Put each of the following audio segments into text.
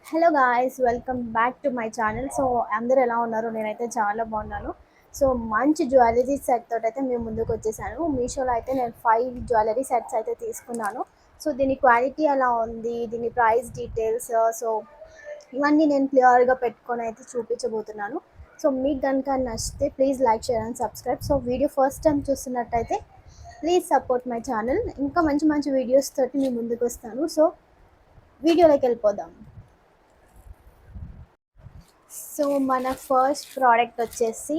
Hello guys, welcome back to my channel. So అందరూ ఎలా ఉన్నారు? నేనైతే చాలా బాగున్నాను. సో మంచి జ్యువెలరీ సెట్ తోటి అయితే మేము ముందుకు వచ్చేసాను. మీషోలో అయితే నేను 5 జ్యువెలరీ సెట్స్ అయితే తీసుకున్నాను. సో దీని క్వాలిటీ ఎలా ఉంది, దీని ప్రైస్ డీటెయిల్స్, సో ఇవన్నీ నేను క్లియర్గా పెట్టుకొని అయితే చూపించబోతున్నాను. సో మీకు కనుక నచ్చితే please like, share and subscribe. So video first time చూస్తున్నట్టయితే ప్లీజ్ సపోర్ట్ మై ఛానల్. ఇంకా మంచి మంచి వీడియోస్ తోటి మీ ముందుకు వస్తాను. సో వీడియోలోకి వెళ్ళిపోదాం. సో మన ఫస్ట్ ప్రోడక్ట్ వచ్చేసి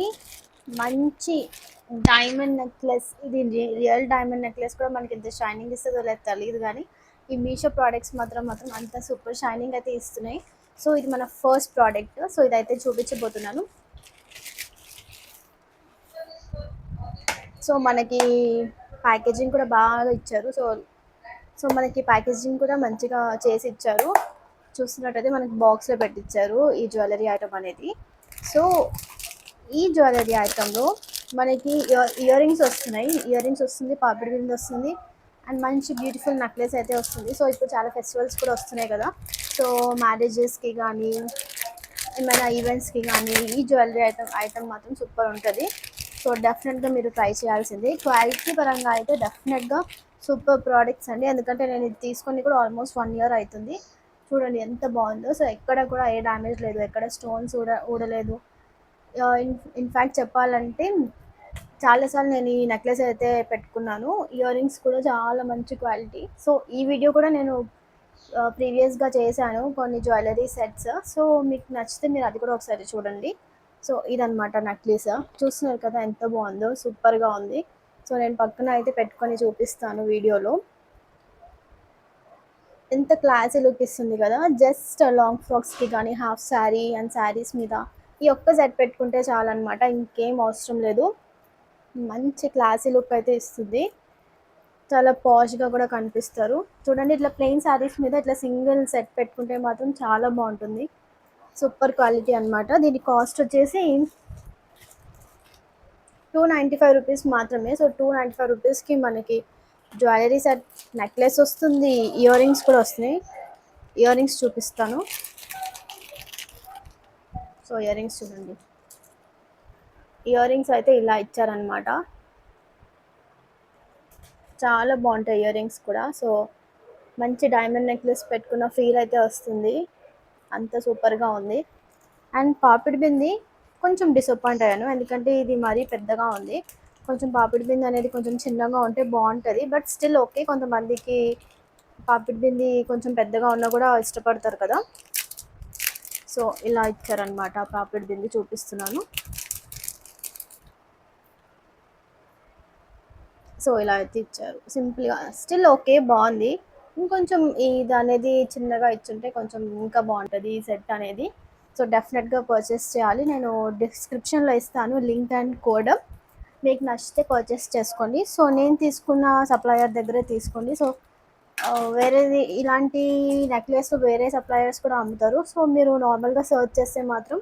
మంచి డైమండ్ నెక్లెస్. ఇది రియల్ డైమండ్ నెక్లెస్ కూడా మనకి ఇంత షైనింగ్ ఇస్తుందో లేదు తెలియదు, కానీ ఈ మీషో ప్రోడక్ట్స్ మాత్రం అంత సూపర్ షైనింగ్ అయితే ఇస్తున్నాయి. సో ఇది మన ఫస్ట్ ప్రోడక్ట్. సో ఇదైతే చూపించబోతున్నాను. సో మనకి ప్యాకేజింగ్ కూడా బాగా ఇచ్చారు. సో మనకి ప్యాకేజింగ్ కూడా మంచిగా చేసి ఇచ్చారు. చూస్తున్నట్టయితే మనకి బాక్స్లో పెట్టించారు ఈ జ్యువెలరీ ఐటమ్ అనేది. సో ఈ జ్యువెలరీ ఐటెంలో మనకి ఇయర్ రింగ్స్ వస్తున్నాయి. ఇయర్ రింగ్స్ వస్తుంది, పాపిడి బింది వస్తుంది, అండ్ మంచి బ్యూటిఫుల్ నెక్లెస్ అయితే వస్తుంది. సో ఇప్పుడు చాలా ఫెస్టివల్స్ కూడా వస్తున్నాయి కదా. సో మ్యారేజెస్కి కానీ ఏమైనా ఈవెంట్స్కి కానీ ఈ జ్యువెలరీ ఐటమ్ మాత్రం సూపర్ ఉంటుంది. సో డెఫినెట్గా మీరు ట్రై చేయాల్సింది. క్వాలిటీ పరంగా అయితే డెఫినెట్గా సూపర్ ప్రోడక్ట్స్ అండి. ఎందుకంటే నేను ఇది తీసుకొని కూడా ఆల్మోస్ట్ 1 ఇయర్ అవుతుంది. చూడండి ఎంత బాగుందో. సో ఎక్కడ కూడా ఏ డ్యామేజ్ లేదు, ఎక్కడ స్టోన్స్ ఊడలేదు. ఇన్ఫ్యాక్ట్ చెప్పాలంటే చాలాసార్లు నేను ఈ నెక్లెస్ అయితే పెట్టుకున్నాను. ఇయర్ రింగ్స్ కూడా చాలా మంచి క్వాలిటీ. సో ఈ వీడియో కూడా నేను ప్రీవియస్గా చేశాను కొన్ని జ్యువెలరీ సెట్స్. సో మీకు నచ్చితే మీరు అది కూడా ఒకసారి చూడండి. సో ఇదనమాట నెక్లెస్. చూస్తున్నారు కదా ఎంత బాగుందో, సూపర్గా ఉంది. సో నేను పక్కన అయితే పెట్టుకొని చూపిస్తాను వీడియోలో. ఎంత క్లాసీ లుక్ ఇస్తుంది కదా. జస్ట్ లాంగ్ ఫ్రాక్స్కి కానీ హాఫ్ శారీ అండ్ శారీస్ మీద ఈ ఒక్క సెట్ పెట్టుకుంటే చాలన్నమాట, ఇంకేం అవసరం లేదు. మంచి క్లాసీ లుక్ అయితే ఇస్తుంది. చాలా పాష్గా కూడా కనిపిస్తారు. చూడండి, ఇట్లా ప్లెయిన్ శారీస్ మీద ఇట్లా సింగిల్ సెట్ పెట్టుకుంటే మాత్రం చాలా బాగుంటుంది. సూపర్ క్వాలిటీ అనమాట. దీని కాస్ట్ వచ్చేసి 295 రూపీస్ మాత్రమే. సో 295 రూపీస్కి మనకి జ్యువెలరీ సెట్ నెక్లెస్ వస్తుంది, ఇయర్ రింగ్స్ కూడా వస్తున్నాయి. ఇయర్ రింగ్స్ చూపిస్తాను. సో ఇయర్ రింగ్స్ చూడండి, ఇయర్ రింగ్స్ అయితే ఇలా ఇచ్చారనమాట. చాలా బాగుంటాయి ఇయర్ రింగ్స్ కూడా. సో మంచి డైమండ్ నెక్లెస్ పెట్టుకున్న ఫీల్ అయితే వస్తుంది. అంత సూపర్గా ఉంది. అండ్ పాపిడి బింది కొంచెం డిసప్పాయింట్ అయ్యాను, ఎందుకంటే ఇది మరీ పెద్దగా ఉంది. కొంచెం పాపిడి బింది అనేది కొంచెం చిన్నగా ఉంటే బాగుంటుంది. బట్ స్టిల్ ఓకే, కొంతమందికి పాపిడి బింది కొంచెం పెద్దగా ఉన్నా కూడా ఇష్టపడతారు కదా. సో ఇలా ఇచ్చారనమాట. పాపిడి బింది చూపిస్తున్నాను. సో ఇలా అయితే ఇచ్చారు సింపుల్గా. స్టిల్ ఓకే, బాగుంది. ఇంకొంచెం ఇది అనేది చిన్నగా ఇచ్చుంటే కొంచెం ఇంకా బాగుంటుంది ఈ సెట్ అనేది. సో డెఫినెట్గా పర్చేస్ చేయాలి. నేను డిస్క్రిప్షన్లో ఇస్తాను లింక్ అండ్ కోడ్. మీకు నచ్చితే పర్చేస్ చేసుకోండి. సో నేను తీసుకున్న సప్లయర్ దగ్గరే తీసుకోండి. సో వేరేది ఇలాంటి నెక్లెస్ వేరే సప్లయర్స్ కూడా అమ్ముతారు. సో మీరు నార్మల్గా సర్చ్ చేస్తే మాత్రం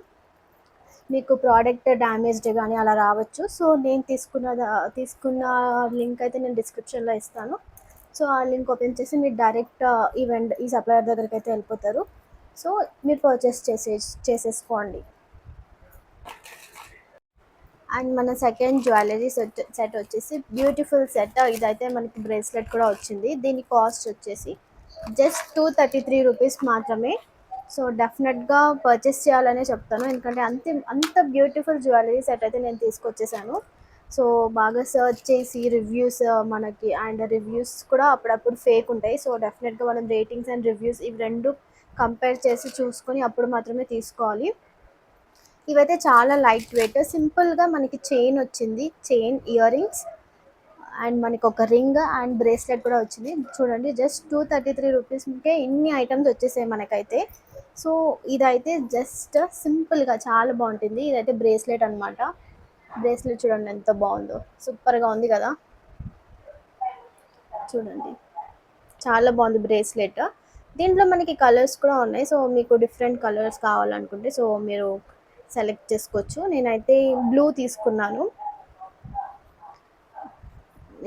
మీకు ప్రోడక్ట్ డ్యామేజ్డ్ కానీ అలా రావచ్చు. సో నేను తీసుకున్న లింక్ అయితే నేను డిస్క్రిప్షన్లో ఇస్తాను. సో ఆ లింక్ ఓపెన్ చేసి మీరు డైరెక్ట్ ఈ సప్లయర్ దగ్గరికి అయితే వెళ్ళిపోతారు. సో మీరు పర్చేస్ చేసేసుకోండి. అండ్ మన సెకండ్ జ్యువెలరీ సెట్ వచ్చేసి బ్యూటిఫుల్ సెట్. ఇదైతే మనకి బ్రేస్లెట్ కూడా వచ్చింది. దీని కాస్ట్ వచ్చేసి జస్ట్ 233 రూపీస్ మాత్రమే. సో డెఫినెట్గా పర్చేస్ చేయాలనే చెప్తాను, ఎందుకంటే అంత బ్యూటిఫుల్ జ్యువెలరీ సెట్ అయితే నేను తీసుకొచ్చేసాను. సో బాగా సర్చ్ చేసి రివ్యూస్ మనకి, అండ్ రివ్యూస్ కూడా అప్పుడప్పుడు ఫేక్ ఉంటాయి. సో డెఫినెట్గా మనం రేటింగ్స్ అండ్ రివ్యూస్ ఇవి రెండు కంపేర్ చేసి చూసుకొని అప్పుడు మాత్రమే తీసుకోవాలి. ఇవైతే చాలా లైట్ వెయిట్, సింపుల్గా మనకి చైన్ వచ్చింది, చైన్, ఇయర్ రింగ్స్, అండ్ మనకి ఒక రింగ్ అండ్ బ్రేస్లెట్ కూడా వచ్చింది. చూడండి, జస్ట్ 233 రూపీస్కే ఇన్ని ఐటమ్స్ వచ్చేసాయి మనకైతే. సో ఇదైతే జస్ట్ సింపుల్గా చాలా బాగుంటుంది. ఇదైతే బ్రేస్లెట్ అనమాట. బ్రేస్లెట్ చూడండి ఎంత బాగుందో, సూపర్గా ఉంది కదా. చూడండి చాలా బాగుంది బ్రేస్లెట్. దీంట్లో మనకి కలర్స్ కూడా ఉన్నాయి. సో మీకు డిఫరెంట్ కలర్స్ కావాలనుకుంటే సో మీరు సెలెక్ట్ చేసుకోవచ్చు. నేనైతే బ్లూ తీసుకున్నాను.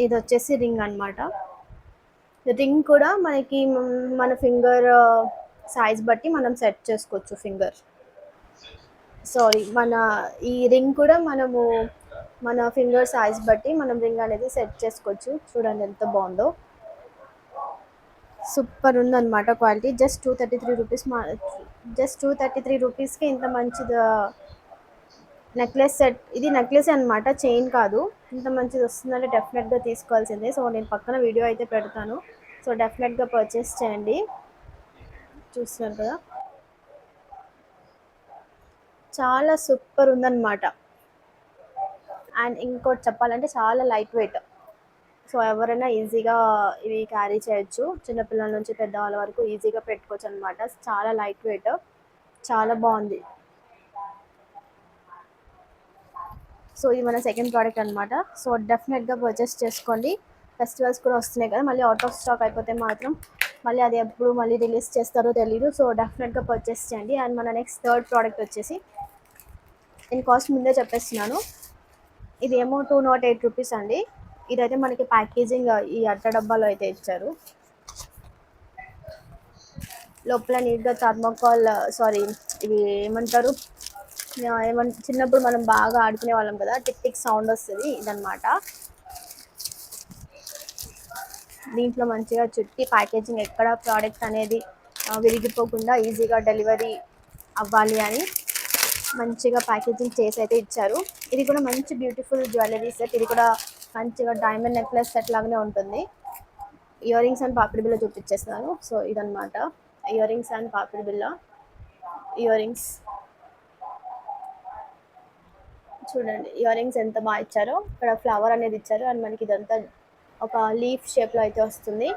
ఇది వచ్చేసి రింగ్ అనమాట. రింగ్ కూడా మనకి మన ఫింగర్ సైజ్ బట్టి మనం సెట్ చేసుకోవచ్చు ఫింగర్. సారీ, మన ఈ రింగ్ కూడా మనము మన ఫింగర్ సైజ్ బట్టి మనం రింగ్ అనేది సెట్ చేసుకోవచ్చు. చూడండి ఎంత బాగుందో, సూపర్ ఉందన్నమాట క్వాలిటీ. జస్ట్ 233 రూపీస్, జస్ట్ 233 రూపీస్కి ఇంత మంచిది నెక్లెస్ సెట్. ఇది నెక్లెస్ అనమాట, చైన్ కాదు. ఇంత మంచిది వస్తుందంటే డెఫినెట్గా తీసుకోవాల్సిందే. సో నేను పక్కన వీడియో అయితే పెడతాను, సో డెఫినెట్గా పర్చేస్ చేయండి. చూస్తున్నారు కదా, చాలా సూపర్ ఉందన్నమాట. అండ్ ఇంకోటి చెప్పాలంటే చాలా లైట్ వెయిట్. సో ఎవరైనా ఈజీగా ఇవి క్యారీ చేయొచ్చు, చిన్నపిల్లల నుంచి పెద్దవాళ్ళ వరకు ఈజీగా పెట్టుకోవచ్చు అనమాట. చాలా లైట్ వెయిట్, చాలా బాగుంది. సో ఇది మన సెకండ్ ప్రోడక్ట్ అనమాట. సో డెఫినెట్గా పర్చేస్ చేసుకోండి. ఫెస్టివల్స్ కూడా వస్తున్నాయి కదా, మళ్ళీ అవుట్ ఆఫ్ స్టాక్ అయిపోతే మాత్రం మళ్ళీ అది ఎప్పుడు మళ్ళీ రిలీజ్ చేస్తారో తెలియదు. సో డెఫినెట్గా పర్చేస్ చేయండి. అండ్ మన నెక్స్ట్ థర్డ్ ప్రోడక్ట్ వచ్చేసి, నేను కాస్ట్ ముందే చెప్పేస్తున్నాను, ఇదేమో 208 రూపీస్ అండి. ఇదైతే మనకి ప్యాకేజింగ్ ఈ అట్ట డబ్బాలో అయితే ఇచ్చారు. లోపల నీట్గా థర్మోకాల్, సారీ ఇవి ఏమంటారు, చిన్నప్పుడు మనం బాగా ఆడుకునే వాళ్ళం కదా, టిక్ టిక్ సౌండ్ వస్తుంది, ఇదనమాట. దీంట్లో మంచిగా చుట్టి ప్యాకేజింగ్ ఎక్కడ ప్రోడక్ట్ అనేది విరిగిపోకుండా ఈజీగా డెలివరీ అవ్వాలి అని మంచిగా ప్యాకేజింగ్ చేసి అయితే ఇచ్చారు. ఇది కూడా మంచి బ్యూటిఫుల్ జ్యువెలరీ సెట్. ఇది కూడా మంచిగా డైమండ్ నెక్లెస్ సెట్ లాగానే ఉంటుంది. ఇయర్ రింగ్స్ అండ్ పాపిడి బిల్ల చూపించేస్తాను. సో ఇదనమాట ఇయర్ రింగ్స్ అండ్ పాపిడి బిల్ల. ఇయర్ రింగ్స్ చూడండి, ఇయర్ రింగ్స్ ఎంత బాగా ఇచ్చారో. ఇక్కడ ఫ్లవర్ అనేది ఇచ్చారు, అండ్ మనకి ఇదంతా ఒక లీఫ్ షేప్లో అయితే వస్తుంది.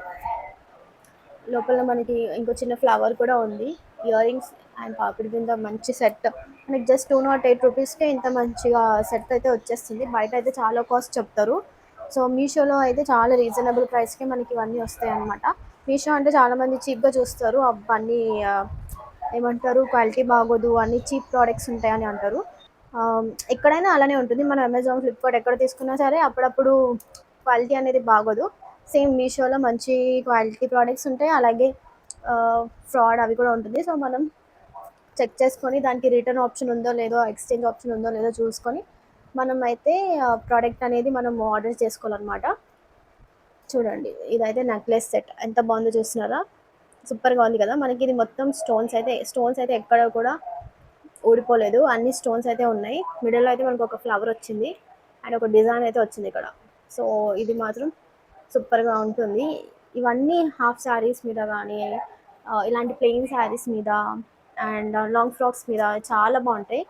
లోపల మనకి ఇంకో చిన్న ఫ్లవర్ కూడా ఉంది. ఇయర్ రింగ్స్ అండ్ పాపిడి బింద మంచి సెట్. మనకి జస్ట్ 208 రూపీస్కే ఇంత మంచిగా సెట్ అయితే వచ్చేస్తుంది. బయట అయితే చాలా కాస్ట్ చెప్తారు. సో మీషోలో అయితే చాలా రీజనబుల్ ప్రైస్కే మనకి ఇవన్నీ వస్తాయి అన్నమాట. మీషో అంటే చాలామంది చీప్గా చూస్తారు, అవన్నీ ఏమంటారు, క్వాలిటీ బాగోదు, అన్ని చీప్ ప్రోడక్ట్స్ ఉంటాయని అంటారు. ఎక్కడైనా అలానే ఉంటుంది. మనం అమెజాన్, ఫ్లిప్కార్ట్ ఎక్కడ తీసుకున్నా సరే అప్పుడప్పుడు క్వాలిటీ అనేది బాగోదు. సేమ్ మీషోలో మంచి క్వాలిటీ ప్రోడక్ట్స్ ఉంటాయి, అలాగే ఫ్రాడ్ అవి కూడా ఉంటుంది. సో మనం చెక్ చేసుకొని దానికి రిటర్న్ ఆప్షన్ ఉందో లేదో, ఎక్స్చేంజ్ ఆప్షన్ ఉందో లేదో చూసుకొని మనం అయితే ప్రోడక్ట్ అనేది మనం ఆర్డర్ చేసుకోవాలన్నమాట. చూడండి, ఇదైతే నెక్లెస్ సెట్ ఎంత బాగుందో చూస్తున్నారా, సూపర్గా ఉంది కదా. మనకి ఇది మొత్తం స్టోన్స్ అయితే ఎక్కడ కూడా ఊడిపోలేదు, అన్ని స్టోన్స్ అయితే ఉన్నాయి. మిడిల్లో అయితే మనకు ఒక ఫ్లవర్ వచ్చింది అండ్ ఒక డిజైన్ అయితే వచ్చింది ఇక్కడ. సో ఇది మాత్రం సూపర్గా ఉంటుంది. ఇవన్నీ హాఫ్ శారీస్ మీద కానీ, ఇలాంటి ప్లెయిన్ శారీస్ మీద అండ్ లాంగ్ ఫ్రాక్స్ మీద చాలా బాగుంటాయి.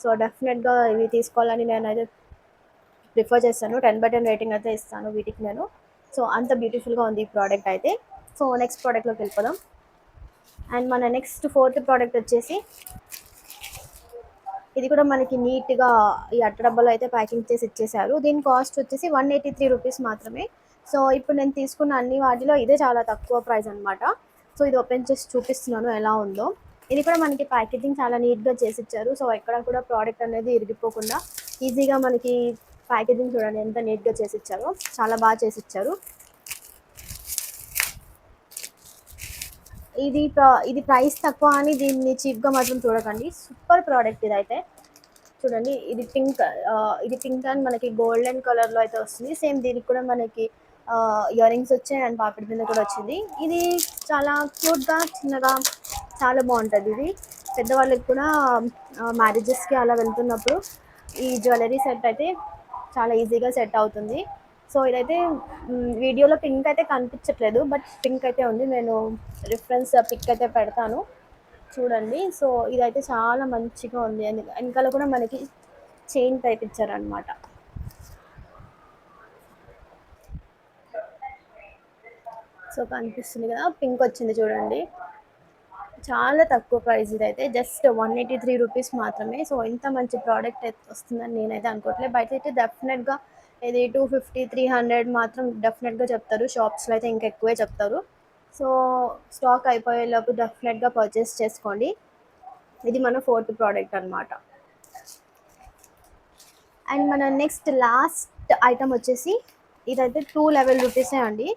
సో డెఫినెట్గా ఇవి తీసుకోవాలని నేనైతే ప్రిఫర్ చేస్తాను. 10/10 రేటింగ్ అయితే ఇస్తాను వీటికి నేను. సో అంత బ్యూటిఫుల్గా ఉంది ఈ ప్రోడక్ట్ అయితే. సో నెక్స్ట్ ప్రోడక్ట్లోకి వెళ్ళిపోదాం. అండ్ మన నెక్స్ట్ ఫోర్త్ ప్రోడక్ట్ వచ్చేసి, ఇది కూడా మనకి నీట్గా ఈ అట్ట డబ్బాలో అయితే ప్యాకింగ్ చేసి ఇచ్చేసారు. దీని కాస్ట్ వచ్చేసి 183 రూపీస్ మాత్రమే. సో ఇప్పుడు నేను తీసుకున్న అన్ని వాటిలో ఇదే చాలా తక్కువ ప్రైస్ అనమాట. సో ఇది ఓపెన్ చేసి చూపిస్తున్నాను ఎలా ఉందో. ఇది కూడా మనకి ప్యాకేజింగ్ చాలా నీట్గా చేసి ఇచ్చారు. సో ఎక్కడ కూడా ప్రోడక్ట్ అనేది ఇరిగిపోకుండా ఈజీగా మనకి ప్యాకేజింగ్ చూడండి ఎంత నీట్గా చేసి ఇచ్చారో, చాలా బాగా చేసి ఇచ్చారు. ఇది ప్రైస్ తక్కువ అని దీన్ని చీప్గా మాత్రం చూడకండి, సూపర్ ప్రోడక్ట్ ఇదైతే. చూడండి, ఇది పింక్ అండ్ మనకి గోల్డెన్ కలర్లో అయితే వస్తుంది. సేమ్ దీనికి కూడా మనకి ఇయర్ రింగ్స్ వచ్చాయి అండ్ పాపిడి బిందె కూడా వచ్చింది. ఇది చాలా క్యూట్గా చిన్నగా చాలా బాగుంటుంది. ఇది పెద్దవాళ్ళకి కూడా మ్యారేజెస్కి అలా వెళ్తున్నప్పుడు ఈ జ్యువెలరీ సెట్ అయితే చాలా ఈజీగా సెట్ అవుతుంది. సో ఇదైతే వీడియోలో పింక్ అయితే కనిపించట్లేదు, బట్ పింక్ అయితే ఉంది. నేను రిఫరెన్స్ పిక్ అయితే పెడతాను, చూడండి. సో ఇదైతే చాలా మంచిగా ఉంది. వెనకాల కూడా మనకి చైన్ టైప్ ఇచ్చారనమాట. సో కనిపిస్తుంది కదా, పింక్ వచ్చింది చూడండి. చాలా తక్కువ ప్రైస్, ఇదైతే జస్ట్ 183 రూపీస్ మాత్రమే. సో ఇంత మంచి ప్రోడక్ట్ అయితే వస్తుందని నేనైతే అనుకోవట్లేదు. బయట అయితే డెఫినెట్గా ఇది 250, 300 మాత్రం డెఫినెట్గా చెప్తారు. షాప్స్లో అయితే ఇంకా ఎక్కువే చెప్తారు. సో స్టాక్ అయిపోయేలోపు డెఫినెట్గా పర్చేస్ చేసుకోండి. ఇది మన ఫోర్త్ ప్రోడక్ట్ అనమాట. అండ్ మన నెక్స్ట్ లాస్ట్ ఐటమ్ వచ్చేసి, ఇదైతే 211 రూపీసే అండి.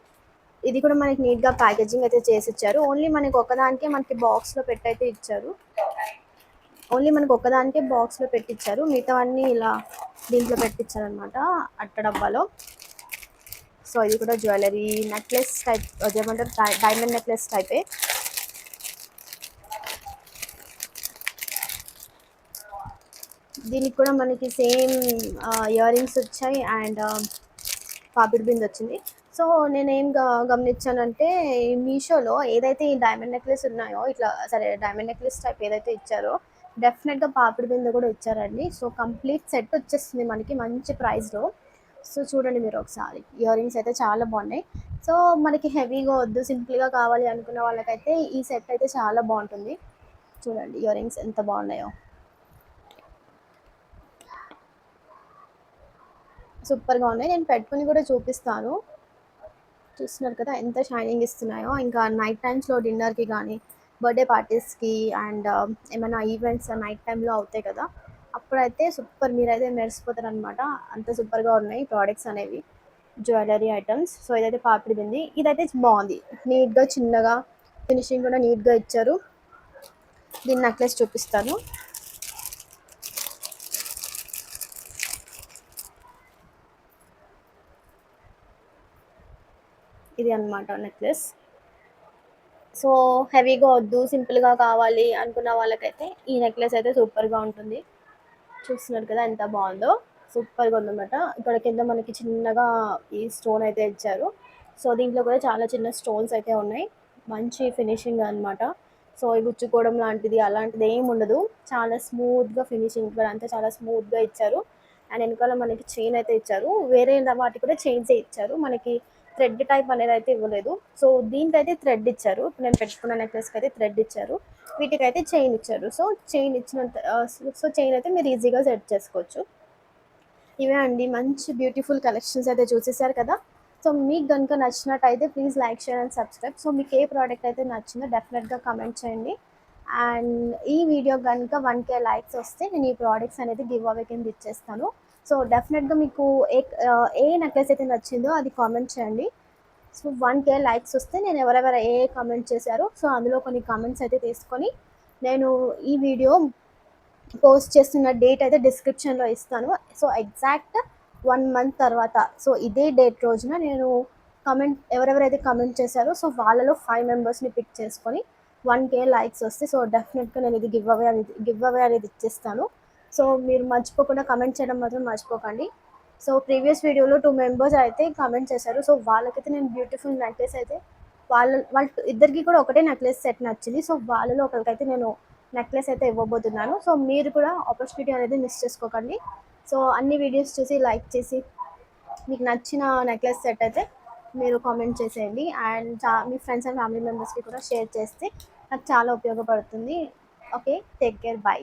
ఇది కూడా మనకి నీట్గా ప్యాకేజింగ్ అయితే చేసి ఇచ్చారు. ఓన్లీ మనకి ఒకదానికే మనకి బాక్స్లో పెట్టయితే ఇచ్చారు. ఓన్లీ మనకు ఒక్కదానికే బాక్స్లో పెట్టించారు, మిగతావన్నీ ఇలా దీంట్లో పెట్టించారు అనమాట, అట్ట డబ్బాలో. సో ఇది కూడా జ్యువెలరీ నెక్లెస్ టైప్, అదేమంటారు డైమండ్ నెక్లెస్ టైపే. దీనికి కూడా మనకి సేమ్ ఇయర్ రింగ్స్ వచ్చాయి అండ్ పాపిడి బిందె వచ్చింది. సో నేనేం గమనించానంటే మీషోలో ఏదైతే ఈ డైమండ్ నెక్లెస్ ఉన్నాయో, ఇట్లా సరే డైమండ్ నెక్లెస్ టైప్ ఏదైతే ఇచ్చారో డెఫినెట్గా పాపిడి బిందె కూడా ఇచ్చారండి. సో కంప్లీట్ సెట్ వచ్చేస్తుంది మనకి మంచి ప్రైస్లో. సో చూడండి మీరు ఒకసారి, ఇయర్ రింగ్స్ అయితే చాలా బాగున్నాయి. సో మనకి హెవీగా వద్దు, సింపుల్గా కావాలి అనుకున్న వాళ్ళకైతే ఈ సెట్ అయితే చాలా బాగుంటుంది. చూడండి ఇయర్ రింగ్స్ ఎంత బాగున్నాయో, సూపర్గా ఉన్నాయి. నేను పెట్టుకుని కూడా చూపిస్తాను. చూస్తున్నారు కదా ఎంత షైనింగ్ ఇస్తున్నాయో. ఇంకా నైట్ టైమ్స్లో డిన్నర్కి కానీ, బర్త్డే పార్టీస్కి అండ్ ఏమైనా ఈవెంట్స్ నైట్ టైంలో అవుతాయి కదా, అప్పుడైతే సూపర్, మీరైతే మెరిసిపోతారు అనమాట. అంత సూపర్గా ఉన్నాయి ప్రోడక్ట్స్ అనేవి, జ్యువెలరీ ఐటమ్స్. సో ఇదైతే పాపిడి బింది, ఇదైతే బాగుంది, నీట్గా చిన్నగా ఫినిషింగ్ కూడా నీట్గా ఇచ్చారు. దీని నెక్లెస్ చూపిస్తాను. ఇది అన్నమాట నెక్లెస్. సో హెవీగా వద్దు, సింపుల్గా కావాలి అనుకున్న వాళ్ళకైతే ఈ నెక్లెస్ అయితే సూపర్గా ఉంటుంది. చూస్తున్నారు కదా ఎంత బాగుందో, సూపర్గా ఉందన్నమాట. ఇక్కడ కింద మనకి చిన్నగా ఈ స్టోన్ అయితే ఇచ్చారు. సో దీంట్లో కూడా చాలా చిన్న స్టోన్స్ అయితే ఉన్నాయి, మంచి ఫినిషింగ్ అన్నమాట. సో ఇవి గుచ్చుకోవడం లాంటిది అలాంటిది ఏమి ఉండదు, చాలా స్మూత్గా ఫినిషింగ్ ఇక్కడ అంతా చాలా స్మూత్గా ఇచ్చారు. అండ్ వెనకాల మనకి చైన్ అయితే ఇచ్చారు, వేరే వాటికి కూడా చైన్స్ ఇచ్చారు, మనకి థ్రెడ్ టైప్ అనేది అయితే ఇవ్వలేదు. సో దీనికి అయితే థ్రెడ్ ఇచ్చారు, ఇప్పుడు నేను పెట్టుకున్న నెక్లెస్కి అయితే థ్రెడ్ ఇచ్చారు, వీటికైతే చైన్ ఇచ్చారు. సో చైన్ ఇచ్చినంత సో చైన్ అయితే మీరు ఈజీగా సెట్ చేసుకోవచ్చు. ఇవే అండి మంచి బ్యూటిఫుల్ కలెక్షన్స్ అయితే చూసేసారు కదా. సో మీకు కనుక నచ్చినట్టయితే please like, share and subscribe. So మీకు ఏ ప్రోడక్ట్ అయితే నచ్చిందో డెఫినెట్గా కమెంట్ చేయండి. అండ్ ఈ వీడియో కనుక 1K లైక్స్ వస్తే నేను ఈ ప్రోడక్ట్స్ అనేది గివ్ అవే కింద ఇచ్చేస్తాను. సో డెఫినెట్గా మీకు ఏ నెక్లెస్ అయితే నచ్చిందో అది కామెంట్ చేయండి. సో 1K లైక్స్ వస్తే నేను ఎవరెవరు ఏ కామెంట్ చేశారో సో అందులో కొన్ని కామెంట్స్ అయితే తీసుకొని నేను ఈ వీడియో పోస్ట్ చేస్తున్న డేట్ అయితే డిస్క్రిప్షన్లో ఇస్తాను. సో ఎగ్జాక్ట్ 1 మంత్ తర్వాత, సో ఇదే డేట్ రోజున నేను ఎవరెవరైతే కమెంట్ చేశారో సో వాళ్ళలో 5 మెంబర్స్ని పిక్ చేసుకొని 1K లైక్స్ వస్తే సో డెఫినెట్గా నేను ఇది గివ్ అవే అనేది ఇచ్చేస్తాను. సో మీరు మర్చిపోకుండా కమెంట్ చేయడం మాత్రం మర్చిపోకండి. సో ప్రీవియస్ వీడియోలో 2 మెంబర్స్ అయితే కమెంట్ చేశారు, సో వాళ్ళకైతే నేను బ్యూటిఫుల్ నెక్లెస్ అయితే వాళ్ళ ఇద్దరికి కూడా ఒకటే నెక్లెస్ సెట్ నచ్చింది. సో వాళ్ళలో ఒకరికైతే నేను నెక్లెస్ అయితే ఇవ్వబోతున్నాను. సో మీరు కూడా ఆపర్చునిటీ అనేది మిస్ చేసుకోకండి. సో అన్ని వీడియోస్ చూసి లైక్ చేసి మీకు నచ్చిన నెక్లెస్ సెట్ అయితే మీరు కామెంట్ చేసేయండి. And me friends and family మెంబర్స్కి కూడా షేర్ చేస్తే నాకు చాలా ఉపయోగపడుతుంది. Okay, take care, by.